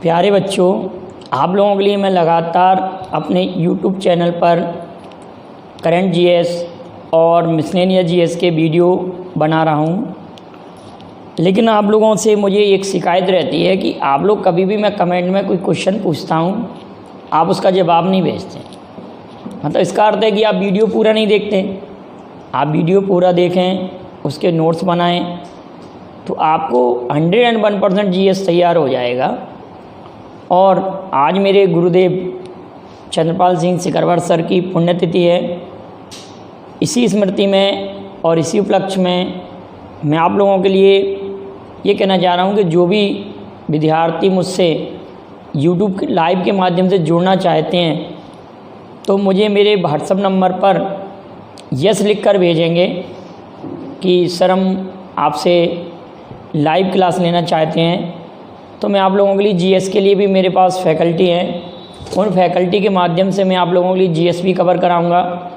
प्यारे बच्चों, आप लोगों के लिए मैं लगातार अपने YouTube चैनल पर करंट जीएस और मिसलेनियस जीएस के वीडियो बना रहा हूँ। लेकिन आप लोगों से मुझे एक शिकायत रहती है कि आप लोग कभी भी मैं कमेंट में कोई क्वेश्चन पूछता हूँ, आप उसका जवाब नहीं भेजते। मतलब इसका अर्थ है कि आप वीडियो पूरा नहीं देखते। आप वीडियो पूरा देखें, उसके नोट्स बनाएं, तो आपको 101% जीएस तैयार हो जाएगा। और आज मेरे गुरुदेव चंद्रपाल सिंह सिकरवर सर की पुण्यतिथि है। इसी स्मृति में और इसी उपलक्ष्य में मैं आप लोगों के लिए ये कहना चाह रहा हूँ कि जो भी विद्यार्थी मुझसे YouTube लाइव के माध्यम से जुड़ना चाहते हैं, तो मुझे मेरे व्हाट्सएप नंबर पर यस लिख कर भेजेंगे कि सर हम आपसे लाइव क्लास लेना चाहते हैं। तो मैं आप लोगों के लिए जीएस के लिए भी मेरे पास फैकल्टी हैं, उन फैकल्टी के माध्यम से मैं आप लोगों के लिए जीएस भी कवर कराऊंगा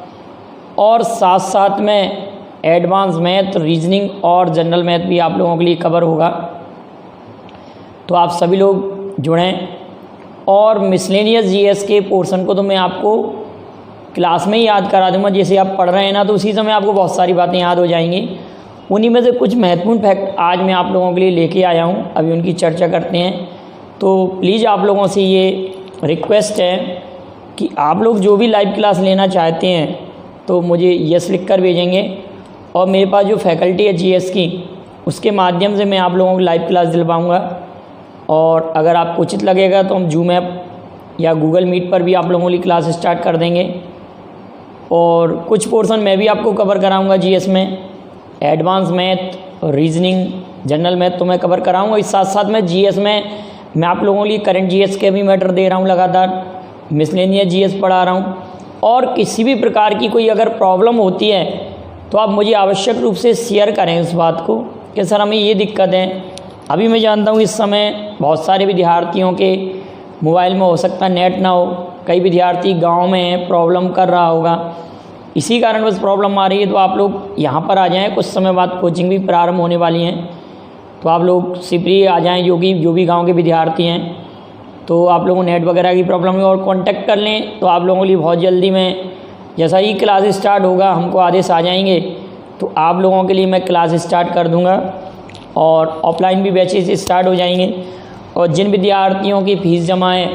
और साथ साथ में एडवांस मैथ, रीजनिंग और जनरल मैथ भी आप लोगों के लिए कवर होगा। तो आप सभी लोग जुड़ें। और मिसलेनियस जीएस के पोर्शन को तो मैं आपको क्लास में ही याद करा दूंगा। जैसे आप पढ़ रहे हैं ना, तो उसी समय आपको बहुत सारी बातें याद हो जाएंगी। उन्हीं में से कुछ महत्वपूर्ण फैक्ट आज मैं आप लोगों के लिए लेके आया हूँ, अभी उनकी चर्चा करते हैं। तो प्लीज़ आप लोगों से ये रिक्वेस्ट है कि आप लोग जो भी लाइव क्लास लेना चाहते हैं तो मुझे यस लिख कर भेजेंगे, और मेरे पास जो फैकल्टी है जीएस की, उसके माध्यम से मैं आप लोगों को लाइव क्लास दिलवाऊँगा। और अगर आपको उचित लगेगा तो हम जूम ऐप या गूगल मीट पर भी आप लोगों के लिए क्लास स्टार्ट कर देंगे। और कुछ पोर्शन मैं भी आपको कवर कराऊँगा जीएस में, advance math, reasoning, general math तो मैं कवर कराऊंगा। इस साथ साथ में जीएस में मैं आप लोगों के लिए करंट जीएस के भी मैटर दे रहा हूं, लगातार मिसलेनियस जीएस पढ़ा रहा हूं। और किसी भी प्रकार की कोई अगर प्रॉब्लम होती है तो आप मुझे आवश्यक रूप से शेयर करें उस बात को कि सर हमें ये दिक्कत है। अभी मैं जानता हूँ इस समय बहुत सारे विद्यार्थियों के मोबाइल में हो सकता है नेट ना हो, कई विद्यार्थी गाँव में प्रॉब्लम कर रहा होगा, इसी कारण बस प्रॉब्लम आ रही है। तो आप लोग यहाँ पर आ जाएं, कुछ समय बाद कोचिंग भी प्रारंभ होने वाली हैं, तो आप लोग सिपरी आ जाएं। जो भी गांव के विद्यार्थी हैं, तो आप लोगों को नेट वगैरह की प्रॉब्लम है और कांटेक्ट कर लें, तो आप लोगों के लिए बहुत जल्दी में जैसा ही क्लास स्टार्ट होगा, हमको आदेश आ जाएंगे तो आप लोगों के लिए मैं क्लास स्टार्ट कर दूँगा। और ऑफलाइन भी बैचेस स्टार्ट हो जाएंगे। और जिन विद्यार्थियों की फ़ीस जमा है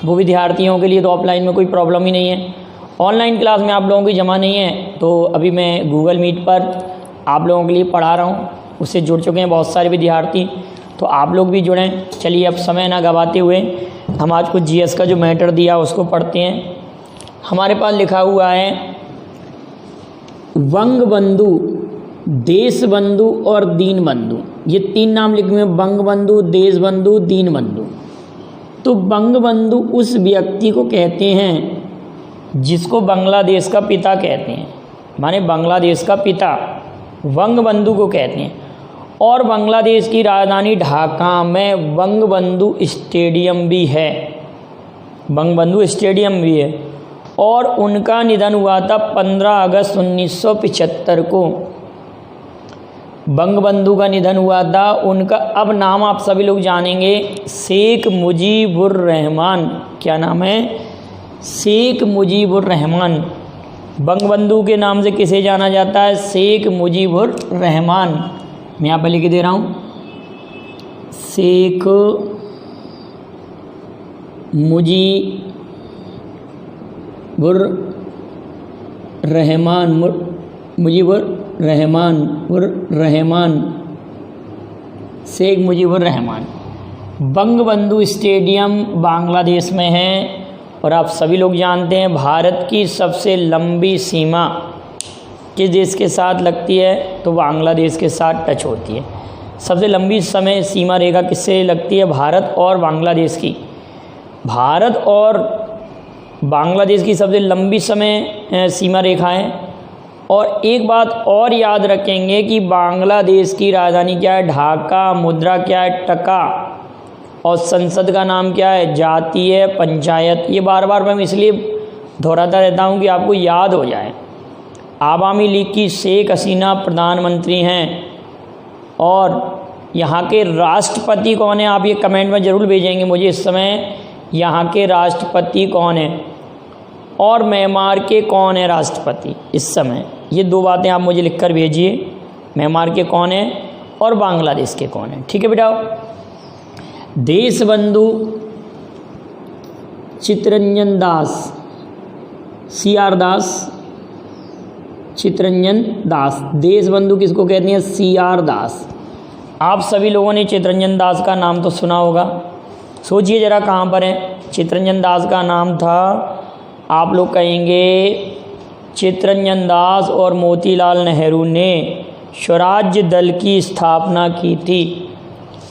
वो विद्यार्थियों के लिए तो ऑफलाइन में कोई प्रॉब्लम ही नहीं है। ऑनलाइन क्लास में आप लोगों की जमा नहीं है, तो अभी मैं गूगल मीट पर आप लोगों के लिए पढ़ा रहा हूँ, उससे जुड़ चुके हैं बहुत सारे विद्यार्थी, तो आप लोग भी जुड़ें। चलिए अब समय ना गवाते हुए हम आज कुछ जीएस का जो मैटर दिया उसको पढ़ते हैं। हमारे पास लिखा हुआ है वंग बंधु, देश बंधु और दीन बंधु। ये तीन नाम लिखे हुए हैं, वंग बंधु, देश बंधु, दीन बंधु। तो वंग बंधु उस व्यक्ति को कहते हैं जिसको बांग्लादेश का पिता कहते हैं, माने बांग्लादेश का पिता वंग बंधु को कहते हैं। और बांग्लादेश की राजधानी ढाका में वंग बंधु स्टेडियम भी है, वंग बंधु स्टेडियम भी है। और उनका निधन हुआ था 15 अगस्त 1975 को। वंग बंधु का निधन हुआ था। उनका अब नाम आप सभी लोग जानेंगे, शेख मुजीबुर रहमान। क्या नाम है? शेख मुजीबुर रहमान। बंगबंधु के नाम से किसे जाना जाता है? शेख मुजीबुर रहमान। मैं यहाँ पर लिख दे रहा हूँ, शेख मुजीबुर रहमान, मुजीबुर रहमान, शेख मुजीबुर रहमान। बंगबंधु स्टेडियम बांग्लादेश में है। और आप सभी लोग जानते हैं भारत की सबसे लंबी सीमा किस देश के साथ लगती है? तो बांग्लादेश के साथ टच होती है। सबसे लंबी समय सीमा रेखा किससे लगती है? भारत और बांग्लादेश की। भारत और बांग्लादेश की सबसे लंबी समय सीमा रेखा है। और एक बात और याद रखेंगे कि बांग्लादेश की राजधानी क्या है? ढाका। मुद्रा क्या है? टका। और संसद का नाम क्या है? जातीय पंचायत। ये बार बार मैं इसलिए दोहराता रहता हूँ कि आपको याद हो जाए। आवामी लीग की शेख हसीना प्रधानमंत्री हैं और यहाँ के राष्ट्रपति कौन है, आप ये कमेंट में ज़रूर भेजेंगे मुझे इस समय यहाँ के राष्ट्रपति कौन है, और म्यांमार के कौन है राष्ट्रपति इस समय। ये दो बातें आप मुझे लिखकर भेजिए, म्यांमार के कौन है और बांग्लादेश के कौन है। ठीक है बेटा। देशबंधु चित्तरंजन दास, CR दास, चित्तरंजन दास। देशबंधु किसको कहते हैं? CR दास। आप सभी लोगों ने चित्तरंजन दास का नाम तो सुना होगा। सोचिए ज़रा कहाँ पर है। चित्तरंजन दास का नाम था, आप लोग कहेंगे चित्तरंजन दास और मोतीलाल नेहरू ने स्वराज्य दल की स्थापना की थी।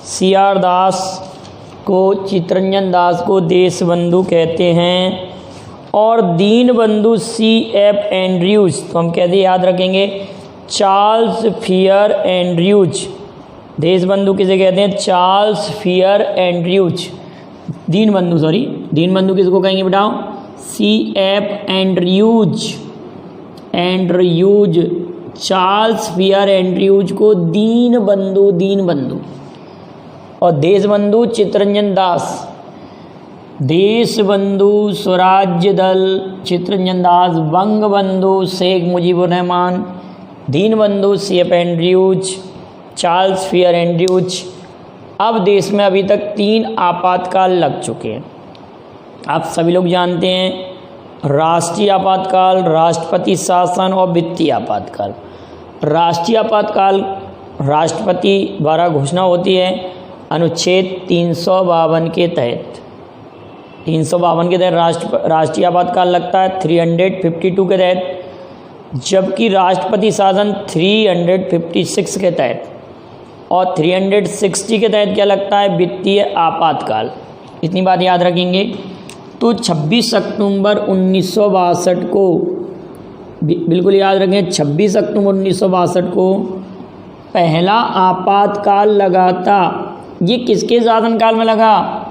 CR दास को, चित्तरंजन दास को देशबंधु कहते हैं, और दीनबंधु CF एंड्रयूज तो हम कैसे याद रखेंगे? Charles Freer Andrews. देशबंधु किसे कहते हैं? Charles Freer Andrews. दीनबंधु किसको कहेंगे बेटाओ? CF Andrews. Charles Freer Andrews को दीनबंधु। और Deshbandhu Chittaranjan Das. Deshbandhu Swarajya Dal Chittaranjan Das, Bangabandhu Sheikh Mujibur Rahman, Deenbandhu CF Andrews, Charles Freer Andrews. अब देश में अभी तक 3 आपातकाल लग चुके हैं। आप सभी लोग जानते हैं राष्ट्रीय आपातकाल, राष्ट्रपति शासन और वित्तीय आपातकाल। राष्ट्रीय आपातकाल राष्ट्रपति द्वारा घोषणा होती है अनुच्छेद 352 के तहत। 352 के तहत राष्ट्रीय आपातकाल लगता है 352 के तहत, जबकि राष्ट्रपति शासन 356 के तहत, और 360 के तहत क्या लगता है? वित्तीय आपातकाल। इतनी बात याद रखेंगे। तो 26 अक्टूबर 1962 को, बिल्कुल याद रखें, 26 अक्टूबर 1962 को पहला आपातकाल लगा था। ये किसके शासनकाल में लगा?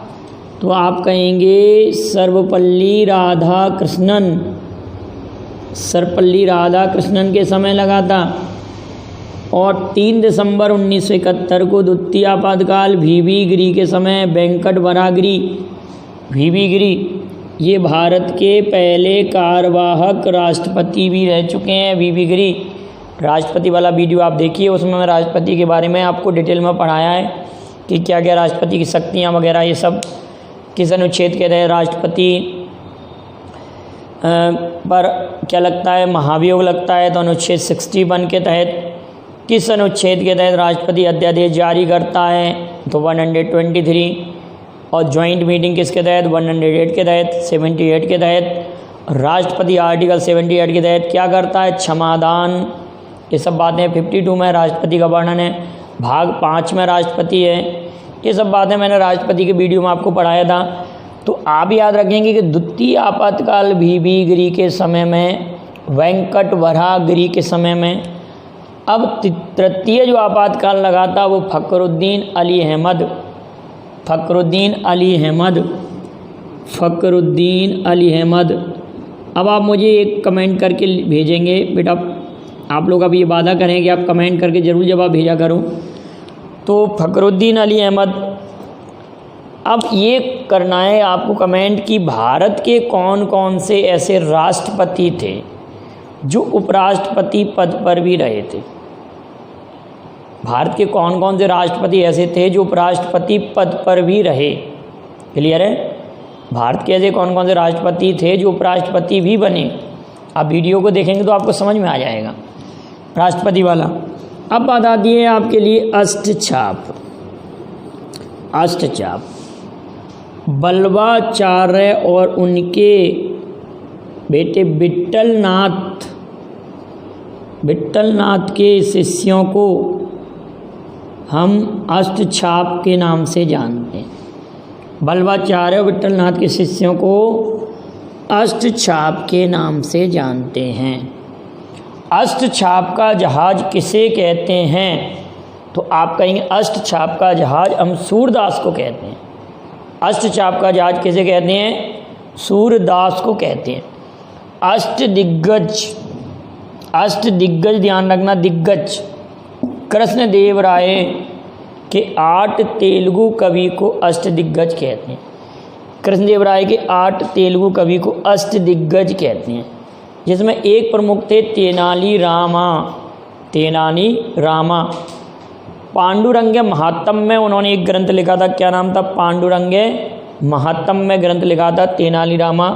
तो आप कहेंगे सर्वपल्ली राधाकृष्णन के समय लगा था। और 3 दिसंबर 1971 को द्वितीय आपातकाल VV गिरी के समय, वेंकट वरागिरी, VV गिरी ये भारत के पहले कार्यवाहक राष्ट्रपति भी रह चुके हैं। VV गिरी, राष्ट्रपति वाला वीडियो आप देखिए, उसमें मैं राष्ट्रपति के बारे में आपको डिटेल में पढ़ाया है कि क्या क्या राष्ट्रपति की शक्तियाँ वगैरह, ये सब किस अनुच्छेद के तहत राष्ट्रपति पर क्या लगता है? महाभियोग लगता है, तो अनुच्छेद 61 के तहत। किस अनुच्छेद के तहत राष्ट्रपति अध्यादेश जारी करता है? तो 123। और ज्वाइंट मीटिंग किसके तहत? 108 के तहत, 78 के तहत। राष्ट्रपति आर्टिकल 78 के तहत क्या करता है? क्षमादान। ये सब बातें 52 में राष्ट्रपति का वर्णन है, भाग 5 में राष्ट्रपति है। ये सब बातें मैंने राष्ट्रपति के वीडियो में आपको पढ़ाया था। तो आप याद रखेंगे कि द्वितीय आपातकाल VV गिरी के समय में, वेंकट वरागिरी के समय में। अब तृतीय जो आपातकाल लगा था वो फखरुद्दीन अली अहमद। अब आप मुझे एक कमेंट करके भेजेंगे बेटा, आप लोग अब ये वादा करें कि आप कमेंट करके ज़रूर जवाब भेजा करो। तो फखरुद्दीन अली अहमद, अब ये करना है आपको कमेंट कि भारत के कौन कौन से ऐसे राष्ट्रपति थे जो उपराष्ट्रपति पद पर भी रहे थे। भारत के कौन कौन से राष्ट्रपति ऐसे थे जो उपराष्ट्रपति पद पर भी रहे। क्लियर है? भारत के ऐसे कौन कौन से राष्ट्रपति थे जो उपराष्ट्रपति भी बने। आप वीडियो को देखेंगे तो आपको समझ में आ जाएगा राष्ट्रपति वाला। अब बात आती है आपके लिए अष्टछाप। बल्लभाचार्य और उनके बेटे विट्ठलनाथ के शिष्यों को हम अष्टछाप के नाम से जानते हैं। बल्लभाचार्य और विट्ठलनाथ के शिष्यों को अष्टछाप के नाम से जानते हैं। अष्टछाप का जहाज किसे कहते हैं? तो आप कहेंगे अष्टछाप का जहाज हम सूरदास को कहते हैं। अष्टछाप का जहाज किसे कहते हैं? सूरदास को कहते हैं। अष्टदिग्गज ध्यान रखना, दिग्गज कृष्णदेव राय, के 8 तेलुगु कवि को अष्टदिग्गज कहते हैं। कृष्णदेवराय के 8 तेलुगु कवि को अष्टदिग्गज कहते हैं, जिसमें एक प्रमुख थे तेनाली रामा। पांडुरंग महात्म्य में उन्होंने एक ग्रंथ लिखा था, क्या नाम था? पांडुरंग महात्म्य ग्रंथ लिखा था तेनाली रामा।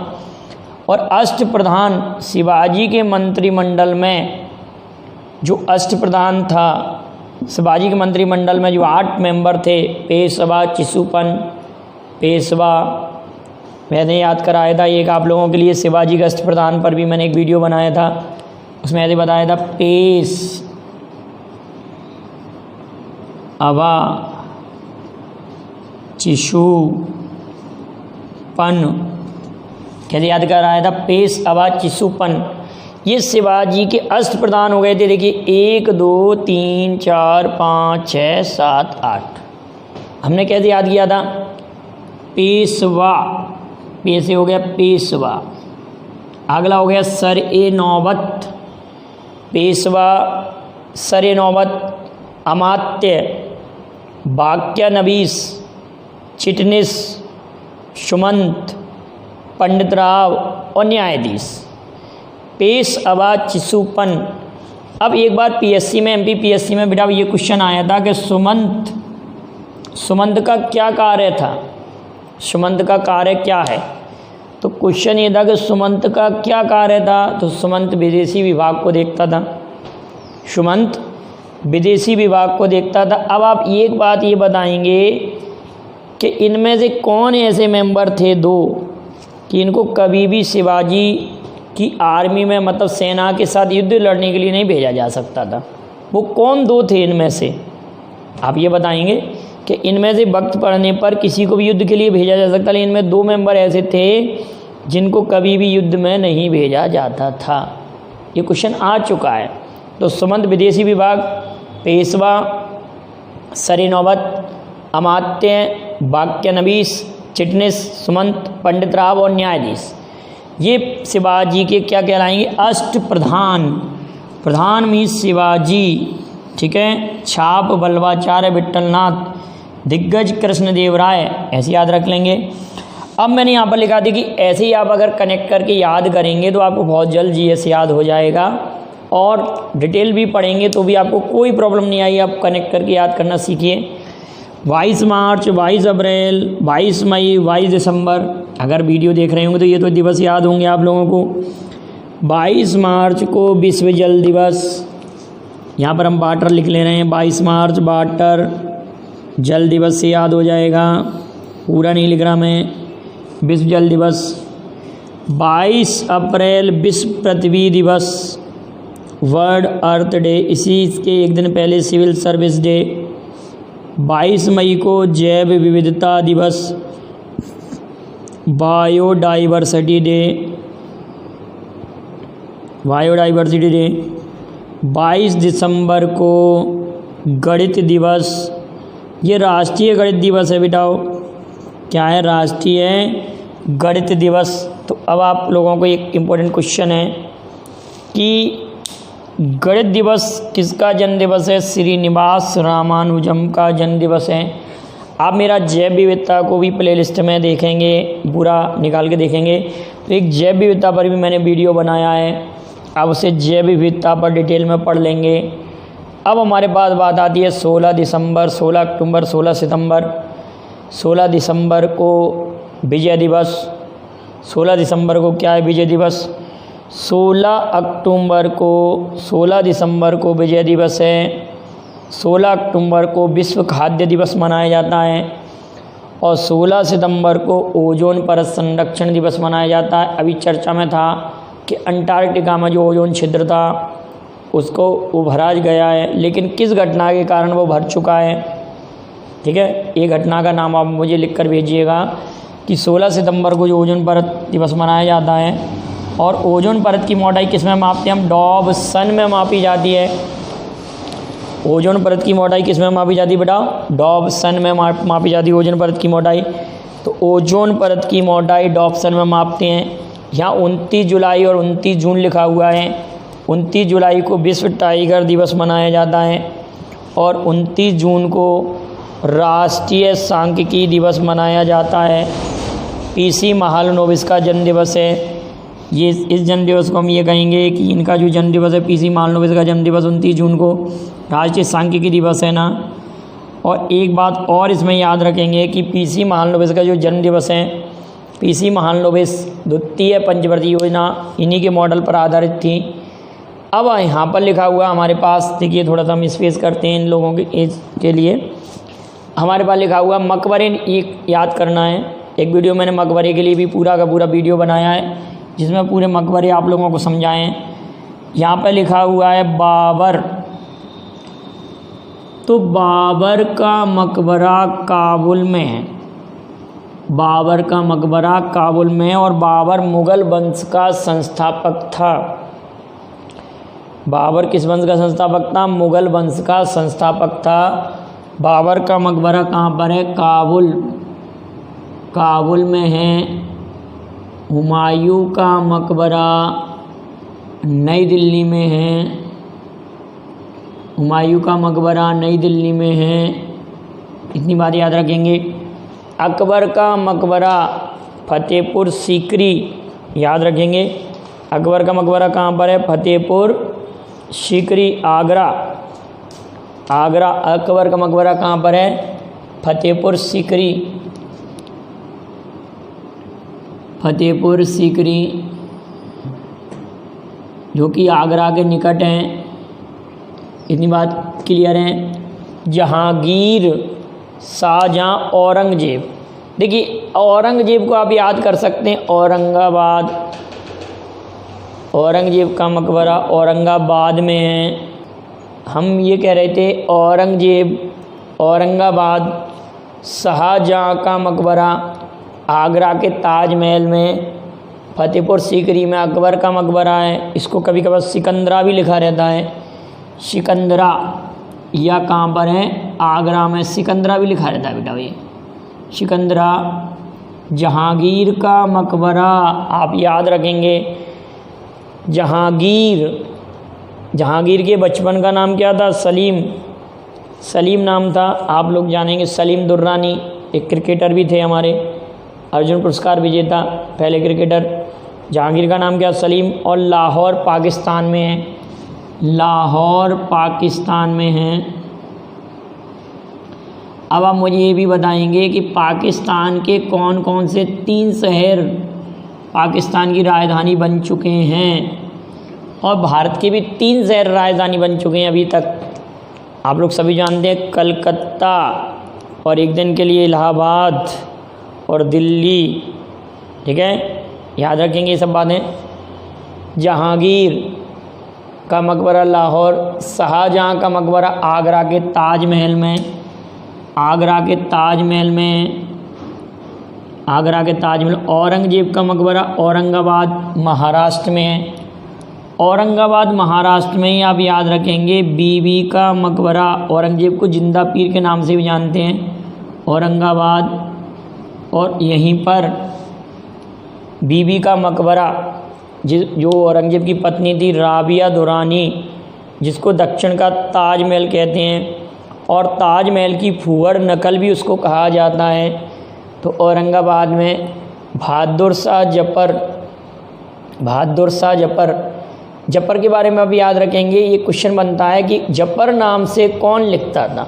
और अष्टप्रधान शिवाजी के मंत्रिमंडल में जो अष्टप्रधान था, शिवाजी के मंत्रिमंडल में जो 8 मेंबर थे, पेशवा, चिसूपन, पेशवा, मैंने याद कराया था एक आप लोगों के लिए। शिवाजी के अष्टप्रधान पर भी मैंने एक वीडियो बनाया था, उसमें ऐसे बताया था पेशवा, चिसूपन, कैसे याद कराया था? पेशवा, चिसूपन। ये शिवाजी के अष्टप्रधान हो गए थे। देखिए 1 2 3 4 5 6 7 8 हमने कैसे याद किया था? पेशवा, पेशे हो गया पेशवा। अगला हो गया सर-ए-नौबत, पेशवा, सर-ए-नौबत, अमात्य, वाक्यानबीस, चिटनिस, सुमंत, पंडितराव और न्यायाधीश। पेशवा, चिसूपन। अब एक बार पीएससी में, एमपी पीएससी में बेटा ये क्वेश्चन आया था कि सुमंत का क्या कार्य था? सुमंत का कार्य क्या है? तो क्वेश्चन ये था कि सुमंत का क्या कार्य था? तो सुमंत विदेशी विभाग को देखता था। सुमंत विदेशी विभाग को देखता था। अब आप एक बात ये बताएंगे कि इनमें से कौन ऐसे मेंबर थे 2 कि इनको कभी भी शिवाजी की आर्मी में, मतलब सेना के साथ युद्ध लड़ने के लिए नहीं भेजा जा सकता था? वो कौन 2 थे इनमें से? आप ये बताएंगे कि इनमें से वक्त पड़ने पर किसी को भी युद्ध के लिए भेजा जा सकता, लेकिन इनमें 2 मेंबर ऐसे थे जिनको कभी भी युद्ध में नहीं भेजा जाता था। ये क्वेश्चन आ चुका है। तो सुमंत विदेशी विभाग, पेशवा, सर-ए-नौबत, अमात्य, वाक्यानबीस, चिटनिस, सुमंत, पंडितराव और न्यायाधीश, ये शिवाजी के क्या कहलाएंगे? अष्टप्रधान। प्रधान में शिवाजी, ठीक है। छाप वल्लभाचार्य विट्ठलनाथ, दिग्गज कृष्णदेवराय, ऐसे याद रख लेंगे। अब मैंने यहाँ पर लिखा थी कि ऐसे ही आप अगर कनेक्ट करके याद करेंगे तो आपको बहुत जल्द जीएस याद हो जाएगा, और डिटेल भी पढ़ेंगे तो भी आपको कोई प्रॉब्लम नहीं आई। आप कनेक्ट करके याद करना सीखिए। 22 मार्च, 22 अप्रैल, 22 मई, 22 दिसंबर, अगर वीडियो देख रहे होंगे तो ये तो दिवस याद होंगे आप लोगों को। 22 मार्च को विश्व जल दिवस, यहाँ पर हम वाटर लिख ले रहे हैं। 22 मार्च वाटर जल दिवस से याद हो जाएगा, पूरा नहीं लिख रहा मैं। विश्व जल दिवस। 22 अप्रैल विश्व पृथ्वी दिवस, वर्ल्ड अर्थ डे, इसी के एक दिन पहले सिविल सर्विस डे। 22 मई को जैव विविधता दिवस, बायोडाइवर्सिटी डे, बायोडाइवर्सिटी डे। 22 दिसंबर को गणित दिवस, ये राष्ट्रीय गणित दिवस है बेटाओ। क्या है? राष्ट्रीय गणित दिवस। तो अब आप लोगों को एक इम्पोर्टेंट क्वेश्चन है कि गणित दिवस किसका जन्म दिवस है? श्रीनिवास रामानुजम का जन्म दिवस है। आप मेरा जैव विविधता को भी प्लेलिस्ट में देखेंगे, पूरा निकाल के देखेंगे, तो एक जैव विविधता पर भी मैंने वीडियो बनाया है, आप उसे जैव विविधता पर डिटेल में पढ़ लेंगे। अब हमारे पास बात आती है 16 दिसंबर, 16 अक्टूबर, 16 सितंबर। 16 दिसंबर को विजय दिवस। 16 दिसंबर को क्या है? विजय दिवस। 16 अक्टूबर को, 16 दिसंबर को विजय दिवस है। 16 अक्टूबर को विश्व खाद्य दिवस मनाया जाता है, और 16 सितंबर को ओजोन परत संरक्षण दिवस मनाया जाता है। अभी चर्चा में था कि अंटार्कटिका में जो ओजोन छिद्र था उसको उभरा गया है, लेकिन किस घटना के कारण वो भर चुका है? ठीक है, ये घटना का नाम आप मुझे लिख कर भेजिएगा कि 16 सितंबर को जो ओजोन परत दिवस मनाया जाता है, और ओजोन परत की मोटाई किस में मापते हैं हम? डॉबसन में मापी जाती है। ओजोन परत की मोटाई किस में मापी जाती है बेटा? डॉबसन में मापी जाती है ओजोन परत की मोटाई। तो ओजोन परत की मोटाई डॉबसन में मापते हैं। यहाँ 29 जुलाई और 29 जून लिखा हुआ है। 29 जुलाई को विश्व टाइगर दिवस मनाया जाता है, और 29 जून को राष्ट्रीय सांख्यिकी दिवस मनाया जाता है। पीसी महालनोबिस का जन्म दिवस है। ये इस जन्म दिवस को हम ये कहेंगे कि इनका जो जन्म दिवस है, पीसी महालनोबिस का जन्म दिवस 29 जून को राष्ट्रीय सांख्यिकी दिवस है ना। और एक बात और इसमें याद रखेंगे कि पीसी महालनोबिस का जो जन्म दिवस है, पीसी महालनोबिस द्वितीय पंचवर्षीय योजना इन्हीं के मॉडल पर आधारित थी। अब यहाँ पर लिखा हुआ हमारे पास, देखिए थोड़ा सा हम स्पेस करते हैं इन लोगों के लिए। हमारे पास लिखा हुआ मकबरे एक याद करना है। एक वीडियो मैंने मकबरे के लिए भी पूरा का पूरा वीडियो बनाया है, जिसमें पूरे मकबरे आप लोगों को समझाए हैं। यहाँ पर लिखा हुआ है बाबर, तो बाबर का मकबरा काबुल में है। बाबर का मकबरा काबुल में है और बाबर मुग़ल वंश का संस्थापक था। बाबर किस वंश का संस्थापक था? मुग़ल वंश का संस्थापक था। बाबर का मकबरा कहाँ पर है? काबुल, काबुल में है। हुमायूं का मकबरा नई दिल्ली में है। हुमायूं का मकबरा नई दिल्ली में है। इतनी बात याद रखेंगे। अकबर का मकबरा फतेहपुर सीकरी, याद रखेंगे। अकबर का मकबरा कहाँ पर है? फतेहपुर सीकरी, आगरा। आगरा अकबर का मकबरा कहाँ पर है? फतेहपुर सीकरी, फतेहपुर सीकरी, जो कि आगरा के निकट हैं। इतनी बात क्लियर है। जहांगीर, शाहजहाँ, औरंगजेब। देखिए औरंगजेब को आप याद कर सकते हैं, औरंगाबाद। औरंगजेब का मकबरा औरंगाबाद में है। हम ये कह रहे थे औरंगजेब औरंगाबाद। शाहजहाँ का मकबरा आगरा के ताजमहल में। फतेहपुर सीकरी में अकबर का मकबरा है। इसको कभी कभार सिकंदरा भी लिखा रहता है। सिकंदरा या कहाँ पर है? आगरा में। सिकंदरा भी लिखा रहता है बेटा ये, सिकंदरा। जहांगीर का मकबरा आप याद रखेंगे। जहांगीर, जहांगीर के बचपन का नाम क्या था? सलीम, सलीम नाम था। आप लोग जानेंगे सलीम दुर्रानी, एक क्रिकेटर भी थे हमारे, अर्जुन पुरस्कार विजेता पहले क्रिकेटर। जहांगीर का नाम क्या? सलीम। और लाहौर पाकिस्तान में है। लाहौर पाकिस्तान में है। अब आप मुझे ये भी बताएंगे कि पाकिस्तान के कौन कौन से 3 शहर पाकिस्तान की राजधानी बन चुके हैं, और भारत के भी 3 शहर राजधानी बन चुके हैं अभी तक। आप लोग सभी जानते हैं, कलकत्ता और एक दिन के लिए इलाहाबाद और दिल्ली। ठीक है, याद रखेंगे ये सब बातें। जहांगीर का मकबरा लाहौर, शाहजहाँ का मकबरा आगरा के ताजमहल में। आगरा के ताजमहल में, आगरा के ताजमहल। औरंगजेब का मकबरा औरंगाबाद महाराष्ट्र में है। औरंगाबाद महाराष्ट्र में ही आप याद रखेंगे। बीबी का मकबरा, औरंगजेब को जिंदा पीर के नाम से भी जानते हैं, औरंगाबाद। और यहीं पर बीबी का मकबरा, जो औरंगजेब की पत्नी थी राबिया दुरानी, जिसको दक्षिण का ताजमहल कहते हैं, और ताजमहल की फूहड़ नकल भी उसको कहा जाता है। तो औरंगाबाद में बहादुर शाह जफर, बहादुर शाह जफर। जफर के बारे में अब याद रखेंगे। ये क्वेश्चन बनता है कि जफर नाम से कौन लिखता था?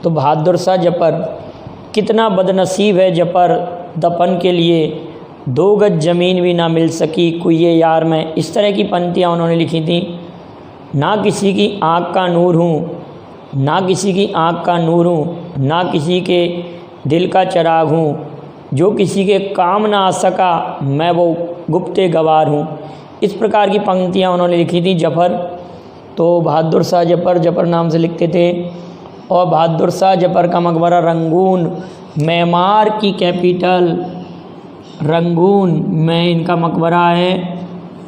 तो बहादुर शाह जफर। कितना बदनसीब है जफर, दफन के लिए 2 गज ज़मीन भी ना मिल सकी कुए यार में। इस तरह की पंक्तियाँ उन्होंने लिखी थी। ना किसी की आँख का नूर हूँ, ना किसी की आँख का नूर हूँ, ना किसी के दिल का चिराग हूँ, जो किसी के काम ना आ सका मैं वो गुप्ते गवार हूँ। इस प्रकार की पंक्तियाँ उन्होंने लिखी थी जफर। तो बहादुर शाह जफर, जफर नाम से लिखते थे। और बहादुर शाह जफर का मकबरा रंगून, म्यांमार की कैपिटल रंगून में इनका मकबरा है।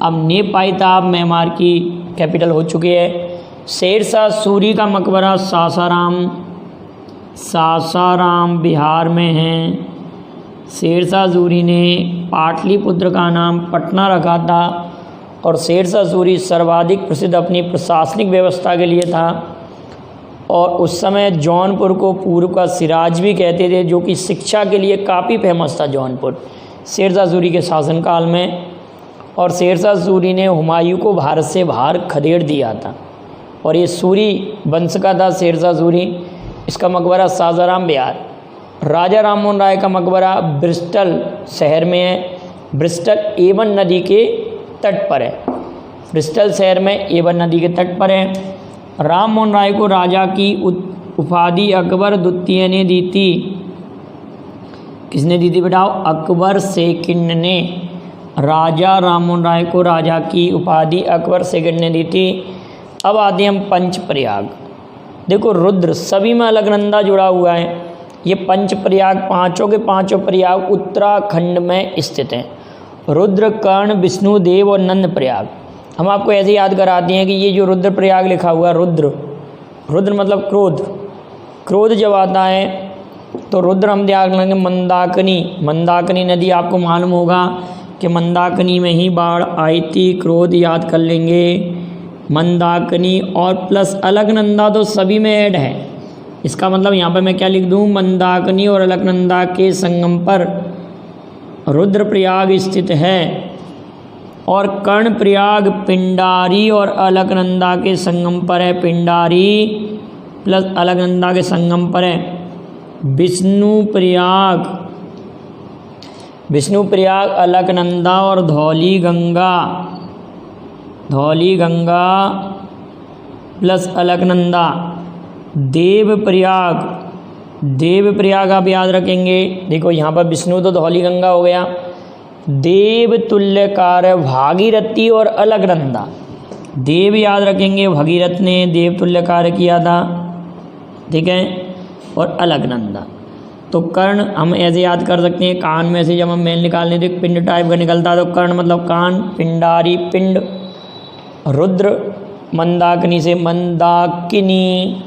अब नेपाइताब म्यांमार की कैपिटल हो चुकी है। शेरशाह सूरी का मकबरा सासाराम, सासाराम बिहार में है। शेरशाह सूरी ने पाटलिपुत्र का नाम पटना रखा था और शेरशाह सूरी सर्वाधिक प्रसिद्ध अपनी प्रशासनिक व्यवस्था के लिए था। और उस समय जौनपुर को पूर्व का सिराज भी कहते थे, जो कि शिक्षा के लिए काफ़ी फेमस था जौनपुर शेरशाह सूरी के शासनकाल में। और शेरशाह सूरी ने हुमायूं को भारत से बाहर खदेड़ दिया था, और ये सूरी वंश का था शेरशाह सूरी। इसका मकबरा शाहजहां बिहार। राजा राममोहन राय का मकबरा ब्रिस्टल शहर में है। ब्रिस्टल एवन नदी के तट पर है। ब्रिस्टल शहर में एवन नदी के तट पर है। राममोहन राय को राजा की उपाधि अकबर द्वितीय ने दी थी। किसने दी थी बेटाओ? अकबर सेकंड ने राजा राममोहन राय को राजा की उपाधि अकबर सेकंड ने दी थी। अब आते हैं हम पंचप्रयाग। देखो रुद्र सभी में अलकनंदा जुड़ा हुआ है। ये पंचप्रयाग पांचों के पांचों प्रयाग उत्तराखंड में स्थित हैं। रुद्र, कर्ण, विष्णु देव और नंद प्रयाग। हम आपको ऐसे याद कराते हैं कि ये जो रुद्र प्रयाग लिखा हुआ है, रुद्र, रुद्र मतलब क्रोध। क्रोध जब आता है तो रुद्र हम ध्यान रखेंगे मंदाकिनी। मंदाकिनी नदी आपको मालूम होगा कि मंदाकिनी में ही बाढ़ आई थी। क्रोध याद कर लेंगे, मंदाकिनी और प्लस अलकनंदा तो सभी में ऐड है। इसका मतलब यहाँ पर मैं क्या लिख दूँ? मंदाकिनी और अलकनंदा के संगम पर रुद्रप्रयाग स्थित है। और कर्णप्रयाग पिंडारी और अलकनंदा के संगम पर है। पिंडारी प्लस अलकनंदा के संगम पर है। विष्णुप्रयाग, विष्णुप्रयाग अलकनंदा और धौली गंगा, धौली गंगा प्लस अलकनंदा। देवप्रयाग, देवप्रयाग आप याद रखेंगे। देखो यहाँ पर विष्णु तो धौली गंगा हो गया। देव तुल्यकार भागीरथी और अलकनंदा। देव याद रखेंगे, भगीरथ ने देव तुल्य कार्य किया था, ठीक है। और अलकनंदा तो कर्ण हम ऐसे याद कर सकते हैं। कान में से जब हम मेल निकालने तो पिंड टाइप का निकलता है, तो कर्ण मतलब कान, पिंडारी पिंड। रुद्र मंदाकिनी से Mandakini,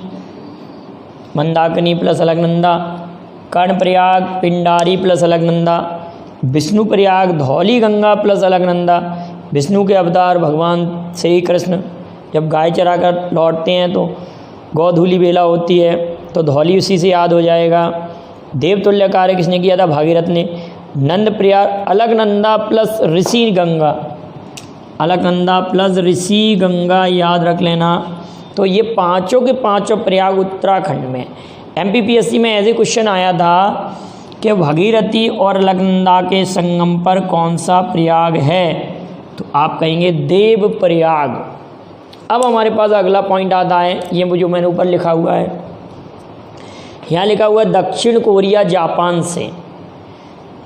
Mandakini plus Alaknanda. Karnaprayag Pindari plus Alaknanda. Vishnuprayag Dhauli Ganga plus Alaknanda. Vishnu के अवतार भगवान श्री कृष्ण जब गाय चरा कर लौटते हैं तो गौधूली बेला होती है, तो धौली उसी से याद हो जाएगा। देवतुल्य कार्य किसने किया था? भागीरथ ने। नंद प्रयाग अलकनंदा प्लस ऋषि गंगा, अलकनंदा प्लस ऋषि गंगा याद रख लेना। तो ये पांचों के पांचों प्रयाग उत्तराखंड में। एमपीपीएससी में ऐसे क्वेश्चन आया था कि भगीरथी और अलकनंदा के संगम पर कौन सा प्रयाग है, तो आप कहेंगे देव प्रयाग। अब हमारे पास अगला पॉइंट आता है, ये जो मैंने ऊपर लिखा हुआ है, यहाँ लिखा हुआ है दक्षिण कोरिया जापान से।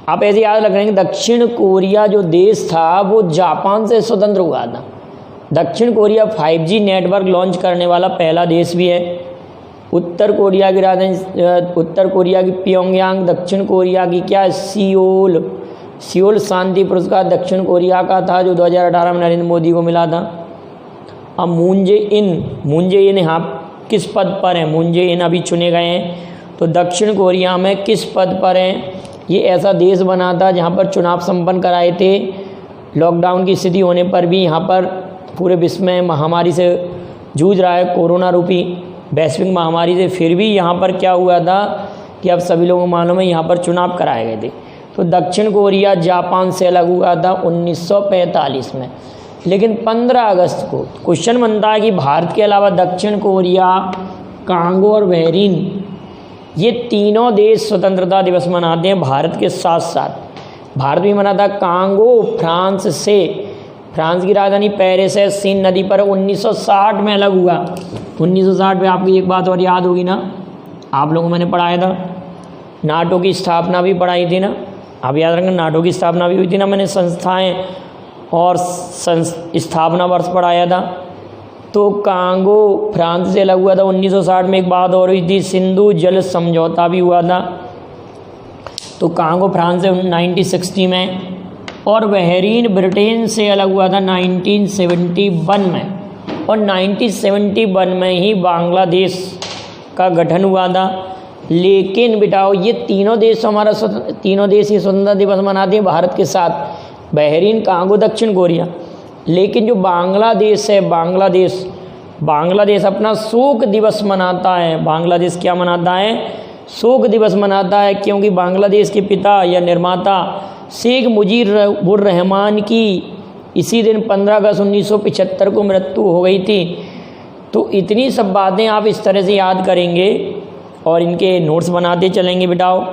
आप ऐसे याद रखेंगे दक्षिण कोरिया जो देश था वो जापान से स्वतंत्र हुआ था। दक्षिण कोरिया 5G नेटवर्क लॉन्च करने वाला पहला देश भी है। उत्तर कोरिया की राजधानी, उत्तर कोरिया की प्योंगयांग, दक्षिण कोरिया की क्या सियोल। सियोल शांति पुरस्कार दक्षिण कोरिया का था जो 2018 में नरेंद्र मोदी को मिला था। अब मून जे इन यहाँ किस पद पर हैं? मून जे इन अभी चुने गए हैं, तो दक्षिण कोरिया में किस पद पर हैं? ये ऐसा देश बना था जहाँ पर चुनाव संपन्न कराए थे। लॉकडाउन की स्थिति होने पर भी यहाँ पर पूरे विश्व में महामारी से जूझ रहा है, कोरोना रूपी वैश्विक महामारी से, फिर भी यहाँ पर क्या हुआ था कि अब सभी लोगों को मालूम है यहाँ पर चुनाव कराए गए थे। तो दक्षिण कोरिया जापान से अलग हुआ था 1945 में। लेकिन 15 अगस्त को क्वेश्चन बनता है कि भारत के अलावा दक्षिण कोरिया, कांगो और बहरीन ये तीनों देश स्वतंत्रता दिवस मनाते हैं भारत के साथ साथ। भारत भी मनाता। कांगो फ्रांस से, फ्रांस की राजधानी पेरिस है, सीन नदी पर 1960 में अलग हुआ। 1960 में आपको एक बात और याद होगी ना, आप लोगों को मैंने पढ़ाया था, नाटो की स्थापना भी पढ़ाई थी ना, आप याद रखेंगे नाटो की स्थापना भी हुई थी ना, मैंने संस्थाएं और स्थापना वर्ष पढ़ाया था। तो कांगो फ्रांस से अलग हुआ था 1960 में। एक बात और हुई थी, सिंधु जल समझौता भी हुआ था। तो कांगो फ्रांस से 1960 में, और बहरीन ब्रिटेन से अलग हुआ था 1971 में। और 1971 में ही बांग्लादेश का गठन हुआ था। लेकिन बेटाओ ये तीनों देश हमारा तीनों देश ही स्वतंत्रता दिवस मनाते हैं भारत के साथ, बहरीन, कांगो, दक्षिण कोरिया। लेकिन जो बांग्लादेश है, बांग्लादेश अपना शोक दिवस मनाता है। बांग्लादेश क्या मनाता है? शोक दिवस मनाता है, क्योंकि बांग्लादेश के पिता या निर्माता शेख मुजीबुर रहमान की इसी दिन 15 अगस्त 1975 को मृत्यु हो गई थी। तो इतनी सब बातें आप इस तरह से याद करेंगे और इनके नोट्स बनाते चलेंगे बेटाओ।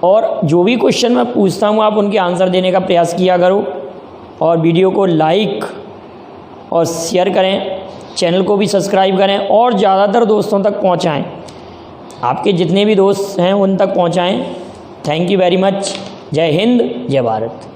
और जो भी क्वेश्चन मैं पूछता हूँ आप उनके आंसर देने का प्रयास किया करो, और वीडियो को लाइक और शेयर करें, चैनल को भी सब्सक्राइब करें और ज़्यादातर दोस्तों तक पहुँचाएँ। आपके जितने भी दोस्त हैं उन तक पहुँचाएँ। Thank you very much. Jai Hind, जय भारत।